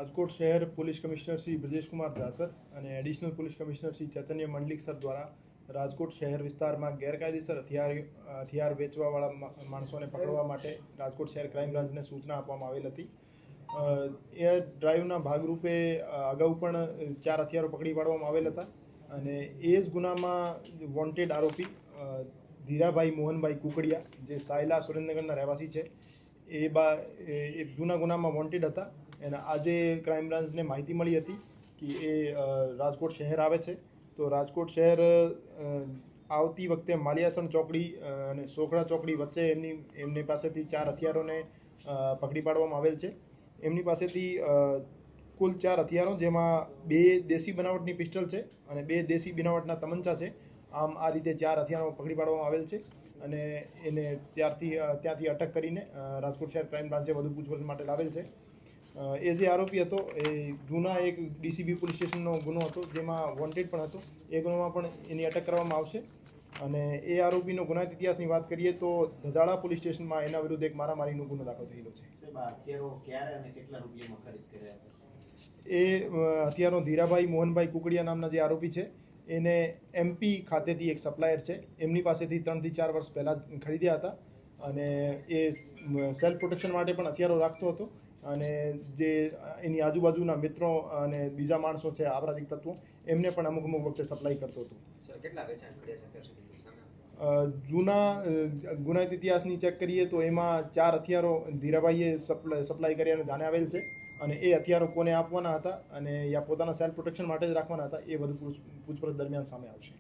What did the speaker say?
રાજકોટ શહેર police commissioner Shri Brajeshkumar દાસર અને additional police commissioner Shri ચૈતન્ય મંડલિક sir દ્વારા રાજકોટ શહેર વિસ્તારમાં ગેરકાયદેસર હથિયાર વેચવાવાળા માણસોને પકડવા માટે રાજકોટ શહેર ક્રાઇમ બ્રાન્ચને સૂચના આપવામાં આવેલ હતી। એ ડ્રાઈવના ભાગરૂપે અગાઉ પણ 4 હથિયારો પકડી પાડવામાં આવેલ હતા અને એ જ ગુનામાં વોન્ટેડ આરોપી ધીરાભાઈ મોહનભાઈ કુકડિયા જે સાયલા સુરેન્દ્રનગરના રહેવાસી છે એ જૂના ગુનામાં વોન્ટેડ હતા અને આજે ક્રાઇમ બ્રાન્ચને માહિતી મળી હતી કે એ રાજકોટ શહેર આવે છે। તો રાજકોટ શહેર આવતી વખતે માલિયાસણ ચોકડી અને સોખડા ચોકડી વચ્ચે એમની પાસેથી 4 હથિયારોને પકડી પાડવામાં આવેલ છે। એમની પાસેથી કુલ 4 હથિયારો જેમાં 2 દેશી બનાવટની પિસ્ટલ છે અને 2 દેશી બનાવટના તમંચા છે। આમ આ રીતે 4 હથિયારો પકડી પાડવામાં આવેલ છે અને એને ત્યાંથી અટક કરીને રાજકોટ શહેર ક્રાઇમ બ્રાન્ચે વધુ પૂછપરછ માટે લાવેલ છે। એ જે આરોપી હતો એ જૂના એક ડીસીબી પોલીસ સ્ટેશનનો ગુનો હતો જેમાં વોન્ટેડ પણ હતો। એ ગુનામાં પણ એની અટક કરવામાં આવશે અને એ આરોપીનો ગુનાહિત ઇતિહાસની વાત કરીએ તો ધજાળા પોલીસ સ્ટેશનમાં એના વિરુદ્ધ એક મારામારીનો ગુનો દાખલ થયેલો છે। એ હથિયારો ધીરાભાઈ મોહનભાઈ કુકડિયા નામના જે આરોપી છે એને એમપી ખાતેથી એક સપ્લાયર છે એમની પાસેથી 3 થી 4 વર્ષ પહેલાં ખરીદ્યા હતા અને એ સેલ્ફ પ્રોટેક્શન માટે પણ હથિયારો રાખતો હતો અને જે એની આજુબાજુના મિત્રો અને બીજા માણસો છે આપરાધિક તત્વો એમને પણ અમુક વખતે સપ્લાય કરતો હતો। જૂના ગુનાહિત ઇતિહાસની ચેક કરીએ તો એમાં 4 હથિયારો ધીરાભાઈએ સપ્લાય કર્યાનું ધ્યાને આવેલ છે અને એ હથિયારો કોને આપવાના હતા અને યા પોતાના સેલ્ફ પ્રોટેક્શન માટે જ રાખવાના હતા એ બધું પૂછપરછ દરમિયાન સામે આવશે।